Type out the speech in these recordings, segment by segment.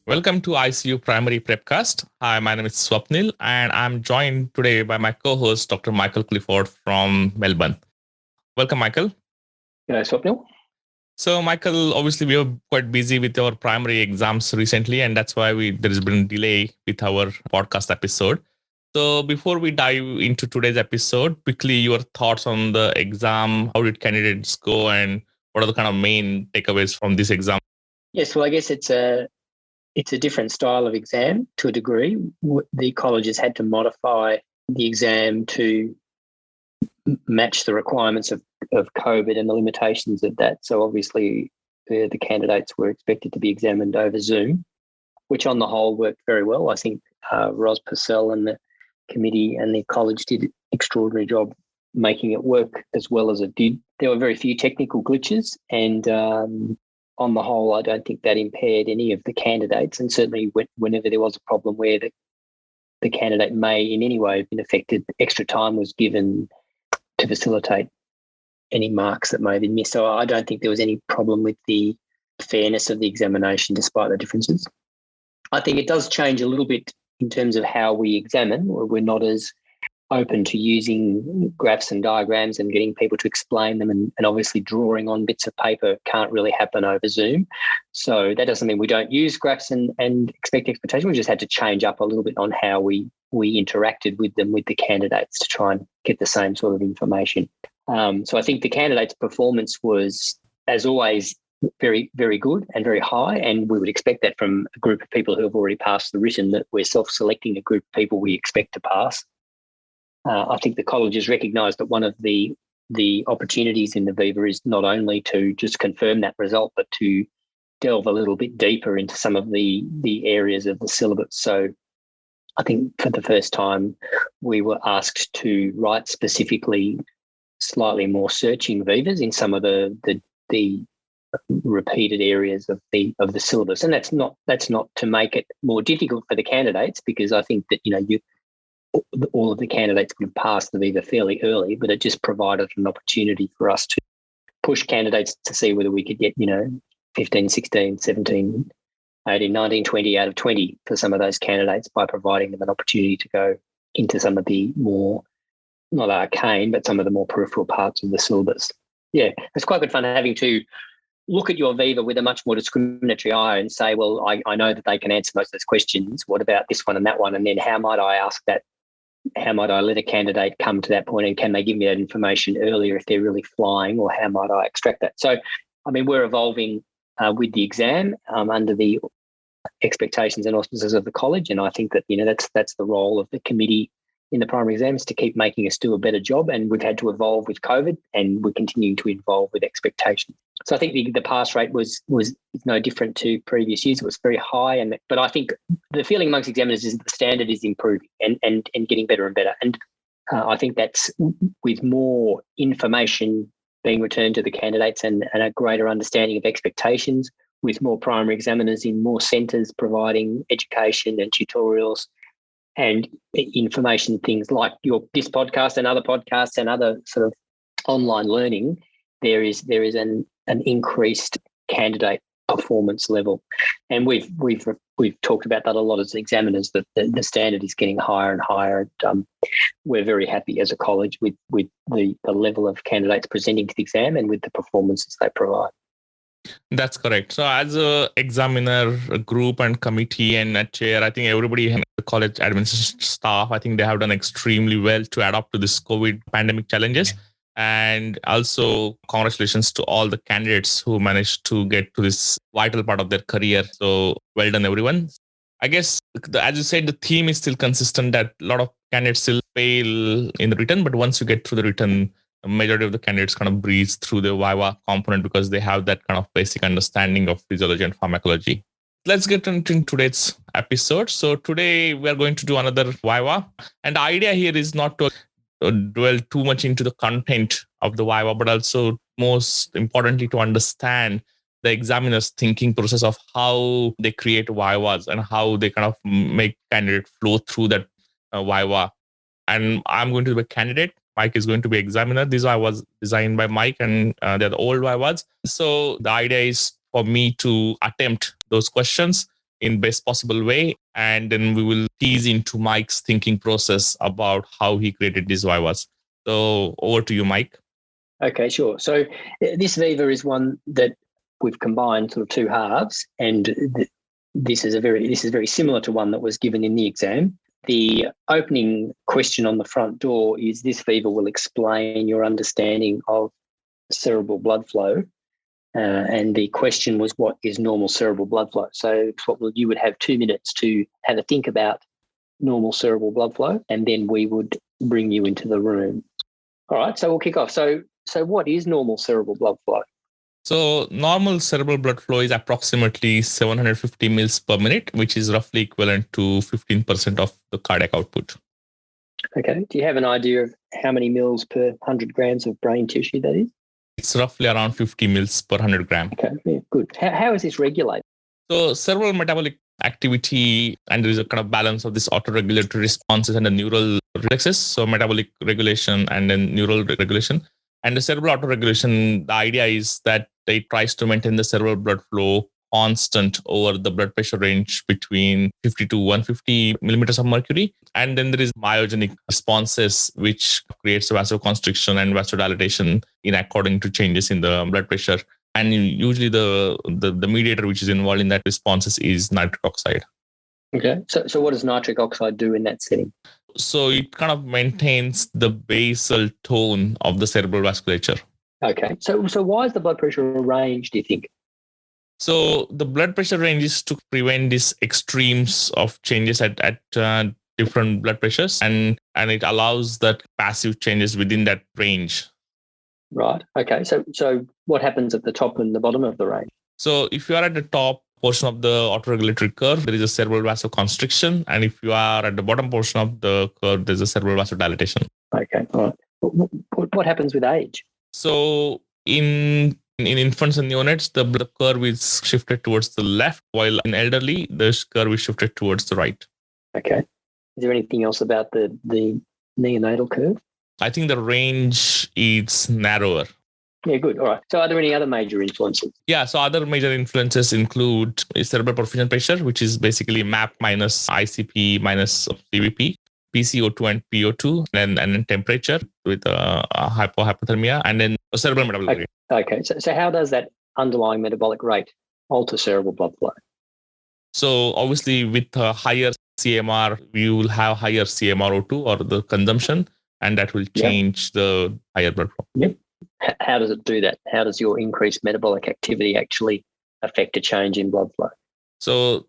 Welcome to ICU Primary Prepcast. Hi, my name is Swapnil, and I'm joined today by my co-host, Dr. Michael Clifford from Melbourne. Welcome, Michael. Swapnil. So, Michael, obviously we are quite busy with our primary exams recently, and that's why there has been a delay with our podcast episode. So, before we dive into today's episode, quickly your thoughts on the exam. How did candidates go, and what are the kind of main takeaways from this exam? Yes, well, I guess it's a different style of exam to a degree. The colleges had to modify the exam to match the requirements of COVID and the limitations of that. So obviously the candidates were expected to be examined over Zoom, which on the whole worked very well. I think Ros Purcell and the committee and the college did an extraordinary job making it work as well as it did. There were very few technical glitches, and on the whole, I don't think that impaired any of the candidates. And certainly whenever there was a problem where the candidate may in any way have been affected, extra time was given to facilitate any marks that may have been missed. So I don't think there was any problem with the fairness of the examination despite the differences. I think it does change a little bit in terms of how we examine. We're not as open to using graphs and diagrams and getting people to explain them, and obviously drawing on bits of paper can't really happen over Zoom. So that doesn't mean we don't use graphs and expect expectation. We just had to change up a little bit on how we interacted with them, with the candidates, to try and get the same sort of information. So I think the candidates' performance was, as always, very, very good and very high, and we would expect that from a group of people who have already passed the written, that we're self-selecting a group of people we expect to pass. I think the colleges recognise that one of the opportunities in the Viva is not only to just confirm that result, but to delve a little bit deeper into some of the areas of the syllabus. So I think for the first time we were asked to write specifically slightly more searching Vivas in some of the repeated areas of the syllabus. And that's not to make it more difficult for the candidates, because I think that all of the candidates would have passed the Viva fairly early, but it just provided an opportunity for us to push candidates to see whether we could get, 15, 16, 17, 18, 19, 20 out of 20 for some of those candidates, by providing them an opportunity to go into some of the more, not arcane, but some of the more peripheral parts of the syllabus. Yeah, it's quite good fun having to look at your Viva with a much more discriminatory eye and say, well, I know that they can answer most of those questions. What about this one and that one? And then how might I ask that? How might I let a candidate come to that point, and can they give me that information earlier if they're really flying, or how might I extract that? So, I mean, we're evolving with the exam under the expectations and auspices of the college, and I think that that's the role of the committee in the primary exams, to keep making us do a better job. And we've had to evolve with COVID, and we're continuing to evolve with expectations. So I think the pass rate was no different to previous years. It was very high, but I think the feeling amongst examiners is that the standard is improving and getting better and better. And I think that's with more information being returned to the candidates and a greater understanding of expectations, with more primary examiners in more centres providing education and tutorials and information, things like this podcast and other podcasts and other sort of online learning. There is an increased candidate performance level, and we've talked about that a lot as examiners, that the standard is getting higher and higher. And we're very happy as a college with the level of candidates presenting to the exam and with the performances they provide. That's correct. So as a examiner, a group and committee and a chair, I think everybody in the college administration staff, I think they have done extremely well to adapt to this COVID pandemic challenges. And also congratulations to all the candidates who managed to get to this vital part of their career. So well done, everyone. I guess, as you said, the theme is still consistent, that a lot of candidates still fail in the written, but once you get through the written, the majority of the candidates kind of breeze through the Viva component, because they have that kind of basic understanding of physiology and pharmacology. Let's get into today's episode. So today we are going to do another Viva. And the idea here is not to dwell too much into the content of the Viva, but also most importantly to understand the examiner's thinking process of how they create Vivas and how they kind of make candidate flow through that Viva. And I'm going to be a candidate. Mike is going to be examiner. These was designed by Mike, and they're the old Vivas. So the idea is for me to attempt those questions in best possible way. And then we will tease into Mike's thinking process about how he created these Vivas. So over to you, Mike. Okay, sure. So this Viva is one that we've combined sort of two halves, and this is very similar to one that was given in the exam. The opening question on the front door is, this Viva will explain your understanding of cerebral blood flow. And the question was, what is normal cerebral blood flow? So you would have 2 minutes to have a think about normal cerebral blood flow, and then we would bring you into the room. All right, so we'll kick off. So what is normal cerebral blood flow? So normal cerebral blood flow is approximately 750 mils per minute, which is roughly equivalent to 15% of the cardiac output. Okay. Do you have an idea of how many mils per 100 grams of brain tissue that is? It's roughly around 50 mils per 100 gram. Okay, yeah, good. How is this regulated? So cerebral metabolic activity, and there is a kind of balance of this autoregulatory responses and the neural reflexes. So metabolic regulation and then neural regulation. And the cerebral autoregulation, the idea is that it tries to maintain the cerebral blood flow constant over the blood pressure range between 50 to 150 millimeters of mercury. And then there is myogenic responses, which creates vasoconstriction and vasodilation in according to changes in the blood pressure. And usually the mediator which is involved in that responses is nitric oxide. Okay. So what does nitric oxide do in that setting? So it kind of maintains the basal tone of the cerebral vasculature. Okay. So why is the blood pressure range, do you think? So the blood pressure range is to prevent these extremes of changes at different blood pressures, and it allows that passive changes within that range. Right. Okay. So what happens at the top and the bottom of the range? So if you are at the top portion of the autoregulatory curve, there is a cerebral vasoconstriction. And if you are at the bottom portion of the curve, there's a cerebral vasodilatation. Okay. All right. What happens with age? So in infants and neonates, the curve is shifted towards the left, while in elderly, the curve is shifted towards the right. Okay. Is there anything else about the neonatal curve? I think the range is narrower. Yeah, good. All right. So are there any other major influences? Yeah, so other major influences include cerebral perfusion pressure, which is basically MAP minus ICP minus CVP, PCO2 and PO2, and then temperature with hypothermia, and then cerebral metabolic rate. Okay. So how does that underlying metabolic rate alter cerebral blood flow? So obviously with a higher CMR, you will have higher CMRO2 or the consumption, and that will change the higher blood flow. Yep. How does it do that? How does your increased metabolic activity actually affect a change in blood flow? So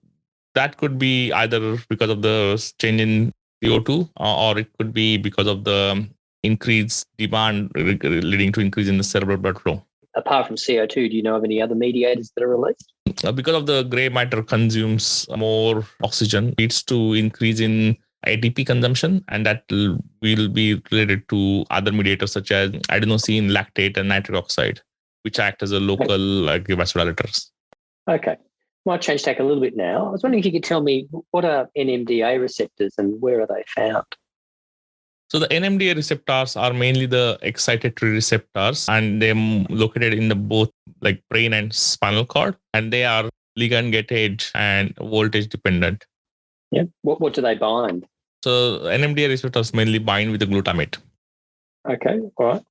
that could be either because of the change in CO2, or it could be because of the increased demand leading to increase in the cerebral blood flow. Apart from CO2, do you know of any other mediators that are released? Because of the gray matter consumes more oxygen, leads to increase in ATP consumption, and that will be related to other mediators such as adenosine, lactate, and nitric oxide, which act as a local vasodilators. Okay. Might change tack a little bit now. I was wondering if you could tell me, what are NMDA receptors and where are they found? So the NMDA receptors are mainly the excitatory receptors, and they're located in the both like brain and spinal cord, and they are ligand gated and voltage dependent. Yeah. What do they bind? So NMDA receptors mainly bind with the glutamate. Okay. All right.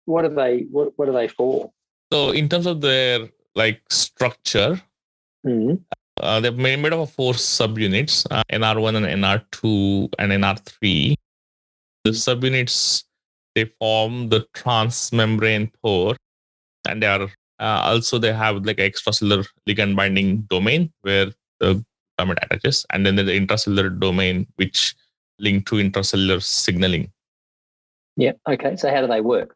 What are they for? So in terms of their structure, they're made up of 4 subunits, NR1 and NR2 and NR3. The subunits, they form the transmembrane pore, and they are also they have extracellular ligand binding domain where the glutamate attaches, and then there's the intracellular domain which link to intracellular signaling. Yeah. Okay. So how do they work?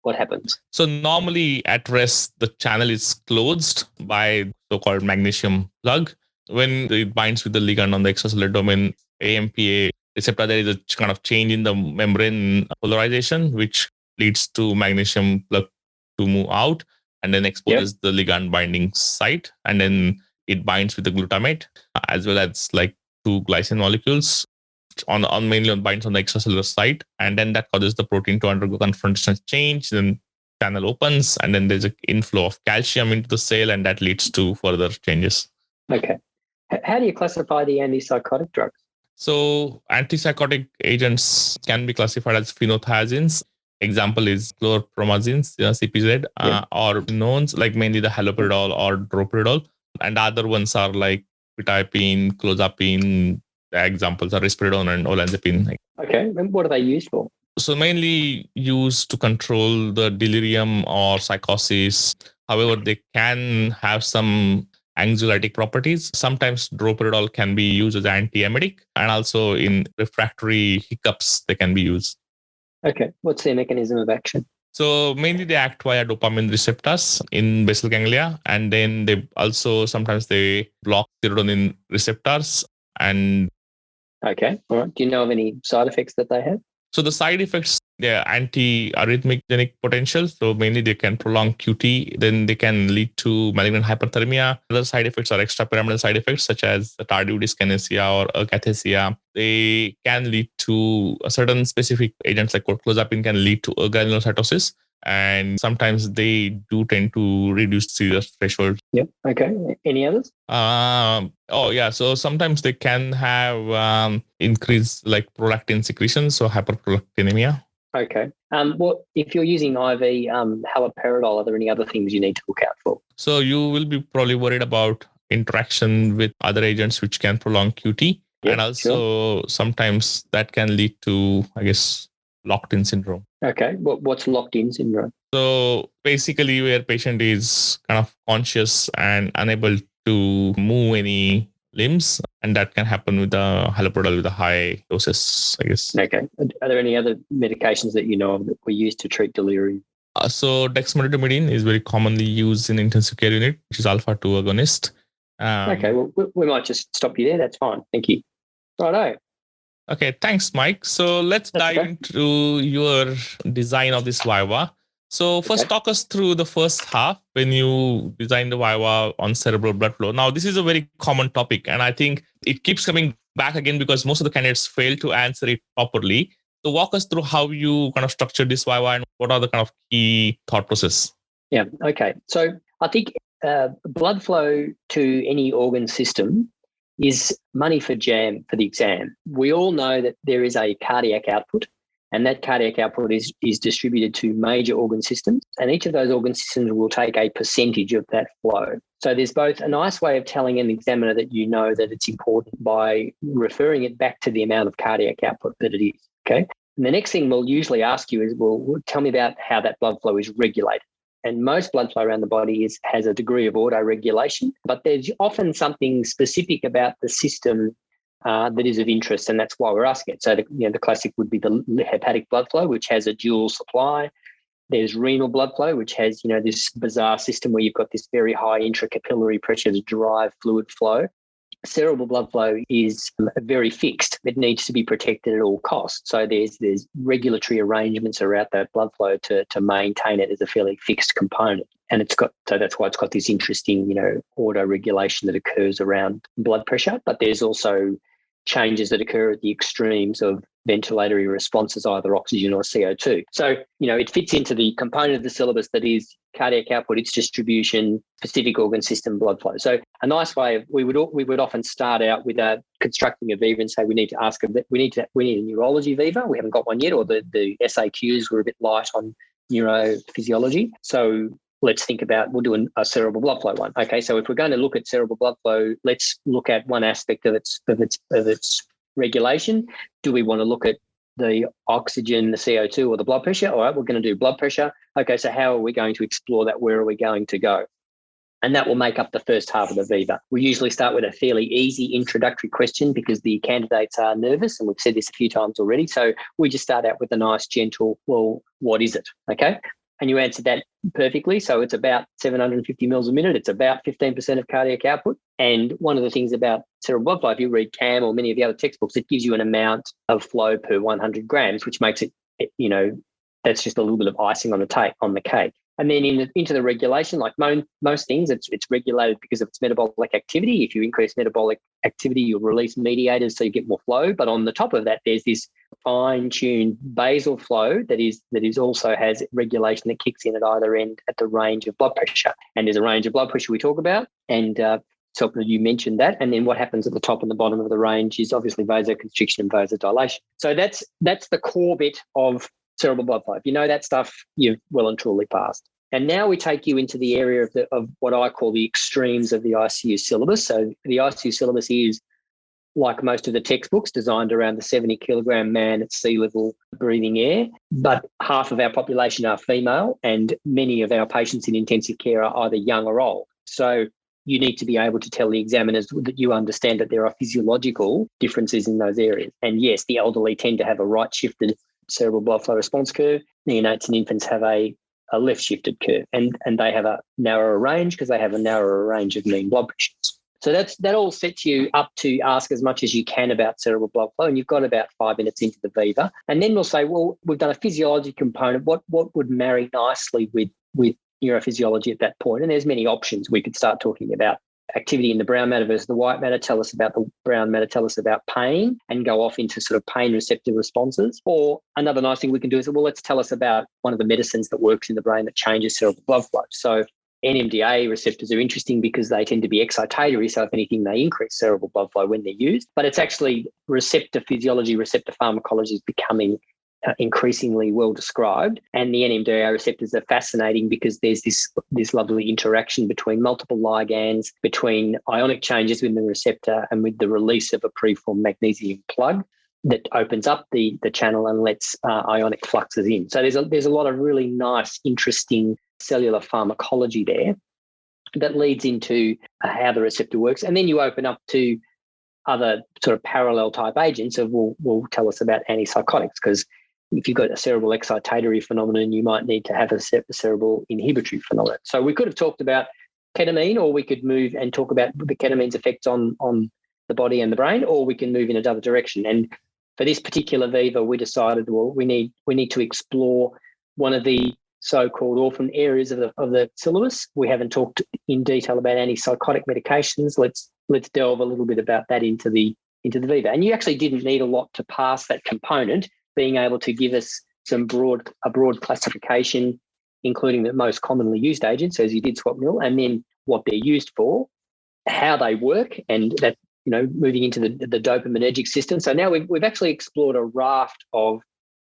What happens? So normally at rest, the channel is closed by so-called magnesium plug. When it binds with the ligand on the extracellular domain, AMPA receptor, there is a kind of change in the membrane polarization, which leads to magnesium plug to move out and then exposes the ligand binding site. And then it binds with the glutamate as well as 2 glycine molecules mainly binds on the extracellular site. And then that causes the protein to undergo confrontational change. Then channel opens, and then there's an inflow of calcium into the cell, and that leads to further changes. Okay. How do you classify the antipsychotic drugs? So antipsychotic agents can be classified as phenothiazines. Example is chlorpromazine, CPZ, or knowns like mainly the haloperidol or droperidol. And other ones are like quetiapine, clozapine. The examples are risperidone and olanzapine. Okay, and what are they used for? So mainly used to control the delirium or psychosis. However, they can have some anxiolytic properties. Sometimes droperidol can be used as antiemetic, and also in refractory hiccups, they can be used. Okay, what's their mechanism of action? So mainly they act via dopamine receptors in basal ganglia, and then they also sometimes they block serotonin receptors. And okay, all right. Do you know of any side effects that they have? so the side effects, they're anti-arrhythmogenic potential. So mainly they can prolong QT, then they can lead to malignant hyperthermia. Other side effects are extrapyramidal side effects such as tardive dyskinesia or akathisia. They can lead to a certain specific agents like clozapine can lead to granulocytosis. And sometimes they do tend to reduce seizure threshold. Yep. Okay. Any others? So sometimes they can have increase like prolactin secretion, so hyperprolactinemia. Okay. What if you're using IV haloperidol? Are there any other things you need to look out for? So you will be probably worried about interaction with other agents which can prolong QT, and also sometimes that can lead to, I guess, locked-in syndrome. Okay. What's locked-in syndrome? So basically, where patient is kind of conscious and unable to move any limbs, and that can happen with the haloperidol with the high doses, I guess. Okay. Are there any other medications that you know of that we use to treat delirium? So dexmedetomidine is very commonly used in intensive care unit, which is alpha-2 agonist. Okay. Well, we might just stop you there. That's fine. Thank you. Righto. Okay, thanks, Mike. So let's dive into your design of this Viva. So first, talk us through the first half when you designed the Viva on cerebral blood flow. Now, this is a very common topic, and I think it keeps coming back again because most of the candidates fail to answer it properly. So walk us through how you kind of structured this Viva and what are the kind of key thought process? Yeah, okay. So I think blood flow to any organ system is money for jam for the exam. We all know that there is a cardiac output, and that cardiac output is distributed to major organ systems, and each of those organ systems will take a percentage of that flow. So there's both a nice way of telling an examiner that you know that it's important by referring it back to the amount of cardiac output that it is, okay? And the next thing we'll usually ask you is, well, tell me about how that blood flow is regulated. And most blood flow around the body has a degree of auto-regulation, but there's often something specific about the system that is of interest, and that's why we're asking it. So the classic would be the hepatic blood flow, which has a dual supply. There's renal blood flow, which has this bizarre system where you've got this very high intracapillary pressure to drive fluid flow. Cerebral blood flow is very fixed. It needs to be protected at all costs. So there's regulatory arrangements around that blood flow to maintain it as a fairly fixed component. And that's why it's got this interesting, auto-regulation that occurs around blood pressure. But there's also changes that occur at the extremes of ventilatory responses, either oxygen or CO2. So, it fits into the component of the syllabus that is cardiac output, its distribution, specific organ system blood flow. So a nice way of, we would often start out with constructing a Viva and say we need a neurology Viva. We haven't got one yet, or the SAQs were a bit light on neurophysiology. So let's think about, we'll do a cerebral blood flow one. Okay, so if we're going to look at cerebral blood flow, let's look at one aspect of its regulation. Do we want to look at the oxygen, the CO2, or the blood pressure? All right, we're going to do blood pressure. Okay, so how are we going to explore that? Where are we going to go? And that will make up the first half of the Viva. We usually start with a fairly easy introductory question because the candidates are nervous, and we've said this a few times already. So we just start out with a nice, gentle, well, what is it? Okay. And you answered that perfectly. So it's about 750 mils a minute. It's about 15% of cardiac output. And one of the things about cerebral blood flow, if you read CAM or many of the other textbooks, it gives you an amount of flow per 100 grams, which makes it, that's just a little bit of icing on the cake. And then into the regulation, like most things, it's regulated because of its metabolic activity. If you increase metabolic activity, you'll release mediators so you get more flow. But on the top of that, there's this fine-tuned basal flow that is also has regulation that kicks in at either end at the range of blood pressure. And there's a range of blood pressure we talk about. And So you mentioned that. And then what happens at the top and the bottom of the range is obviously vasoconstriction and vasodilation. So that's the core bit of cerebral blood flow. If you know that stuff, you've well and truly passed. And now we take you into the area of what I call the extremes of the ICU syllabus. So the ICU syllabus is, like most of the textbooks, designed around the 70 kilogram man at sea level breathing air. But half of our population are female, and many of our patients in intensive care are either young or old. So you need to be able to tell the examiners that you understand that there are physiological differences in those areas. And yes, the elderly tend to have a right-shifted cerebral blood flow response curve. Neonates and infants have a left-shifted curve, and they have a narrower range because they have a narrower range of mean blood pressures. So that all sets you up to ask as much as you can about cerebral blood flow, and you've got about 5 minutes into the Viva. And then we'll say, well, we've done a physiology component. What would marry nicely with neurophysiology at that point? And there's many options. We could start talking about activity in the brown matter versus the white matter, tell us about the brown matter, tell us about pain, and go off into sort of pain receptor responses. Or another nice thing we can do is, well, let's tell us about one of the medicines that works in the brain that changes cerebral blood flow. So NMDA receptors are interesting because they tend to be excitatory. So if anything, they increase cerebral blood flow when they're used. But it's actually receptor physiology, receptor pharmacology is becoming increasingly well described. And the NMDA receptors are fascinating because there's this lovely interaction between multiple ligands, between ionic changes within the receptor and with the release of a preformed magnesium plug that opens up the channel and lets ionic fluxes in. So there's a lot of really nice, interesting cellular pharmacology there that leads into how the receptor works. And then you open up to other sort of parallel type agents of will tell us about antipsychotics, because if you've got a cerebral excitatory phenomenon, you might need to have a cerebral inhibitory phenomenon. So we could have talked about ketamine, or we could move and talk about the ketamine's effects on the body and the brain, or we can move in another direction. And for this particular Viva, we decided, well, we need to explore one of the so-called orphan areas of the syllabus. We haven't talked in detail about antipsychotic medications. Let's delve a little bit about that into the Viva. And you actually didn't need a lot to pass that component, being able to give us a broad classification, including the most commonly used agents, as you did Swapnil, and then what they're used for, how they work, and that, moving into the dopaminergic system. So now we've actually explored a raft of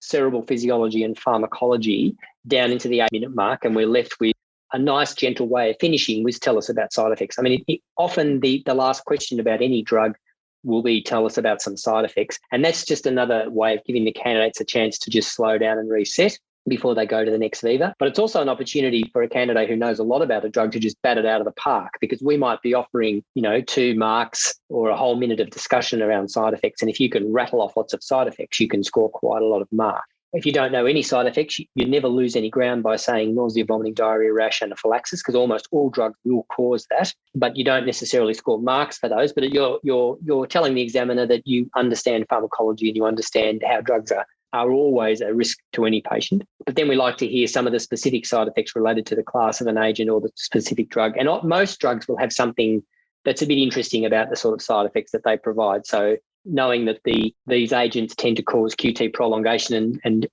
cerebral physiology and pharmacology down into the 8-minute mark, and we're left with a nice, gentle way of finishing, which tell us about side effects. I mean, often the last question about any drug will be, tell us about some side effects. And that's just another way of giving the candidates a chance to just slow down and reset before they go to the next Viva. But it's also an opportunity for a candidate who knows a lot about a drug to just bat it out of the park, because we might be offering, 2 marks or a whole minute of discussion around side effects. And if you can rattle off lots of side effects, you can score quite a lot of marks. If you don't know any side effects, you never lose any ground by saying nausea, vomiting, diarrhea, rash, anaphylaxis, because almost all drugs will cause that. But you don't necessarily score marks for those. But you're telling the examiner that you understand pharmacology and you understand how drugs are always a risk to any patient. But then we like to hear some of the specific side effects related to the class of an agent or the specific drug. And most drugs will have something that's a bit interesting about the sort of side effects that they provide. So knowing that these agents tend to cause QT prolongation and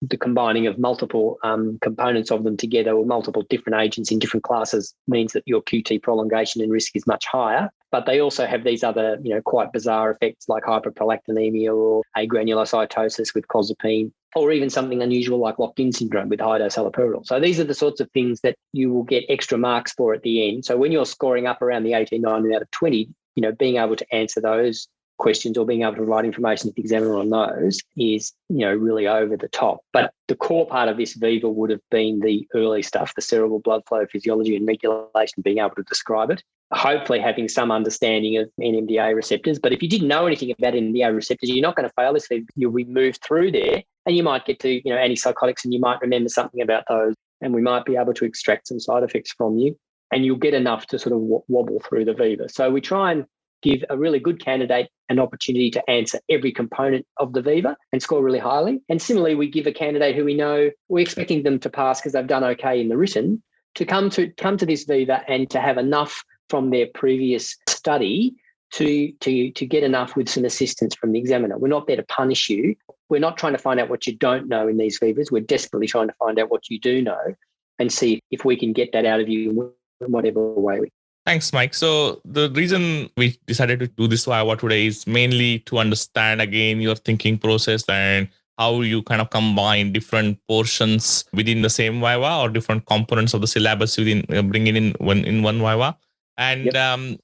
the combining of multiple components of them together, or multiple different agents in different classes, means that your QT prolongation and risk is much higher. But they also have these other, quite bizarre effects like hyperprolactinemia or agranulocytosis with clozapine, or even something unusual like locked-in syndrome with high-dose haloperidol. So these are the sorts of things that you will get extra marks for at the end. So when you're scoring up around the 18, 19 out of 20, being able to answer those questions or being able to provide information to the examiner on those is, really over the top. But the core part of this Viva would have been the early stuff, the cerebral blood flow physiology and regulation, being able to describe it, hopefully having some understanding of NMDA receptors. But if you didn't know anything about NMDA receptors, you're not going to fail this. You'll be moved through there and you might get to, antipsychotics, and you might remember something about those, and we might be able to extract some side effects from you, and you'll get enough to sort of wobble through the Viva. So we try and give a really good candidate an opportunity to answer every component of the Viva and score really highly. And similarly, we give a candidate who we know we're expecting them to pass because they've done okay in the written, to come to this Viva and to have enough from their previous study to get enough with some assistance from the examiner. We're not there to punish you. We're not trying to find out what you don't know in these Vivas. We're desperately trying to find out what you do know and see if we can get that out of you in whatever way we Thanks, Mike. So the reason we decided to do this Viva today is mainly to understand again your thinking process and how you kind of combine different portions within the same Viva or different components of the syllabus within bringing in one Viva. And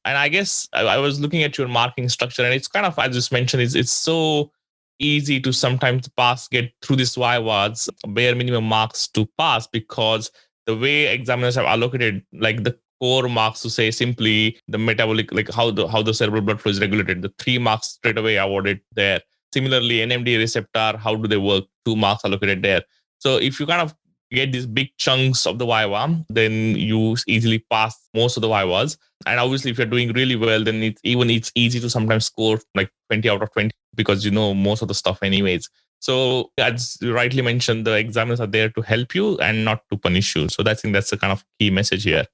I guess I was looking at your marking structure, and it's kind of, as just mentioned, it's so easy to sometimes get through these Vivas bare minimum marks to pass, because the way examiners have allocated like the core marks, to say simply the metabolic, like how the cerebral blood flow is regulated, the 3 marks straight away awarded there. Similarly, NMDA receptor, how do they work, 2 marks allocated there. So if you kind of get these big chunks of the Viva, then you easily pass most of the Vivas. And obviously, if you're doing really well, then it's easy to sometimes score like 20 out of 20 because you know most of the stuff anyways. So as you rightly mentioned, the examiners are there to help you and not to punish you. So I think that's the kind of key message here.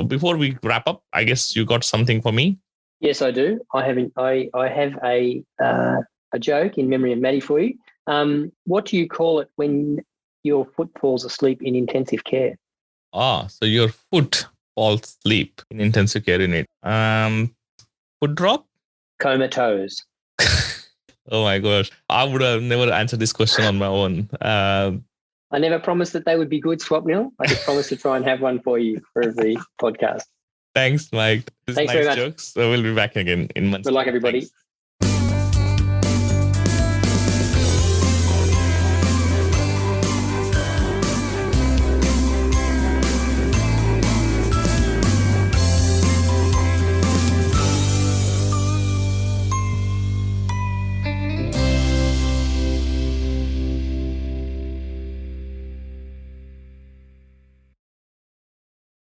Before we wrap up, I guess you got something for me. Yes, I do. I have a joke in memory of Maddie for you. What do you call it when your foot falls asleep in intensive care? So your foot falls asleep in intensive care unit. Foot drop? Comatose. Oh my gosh. I would have never answered this question on my own. I never promised that they would be good, Swapnil. I just promised to try and have one for you for every podcast. Thanks, Mike. Thanks very much. Jokes. So we'll be back again in months. Good luck, everybody. Thanks.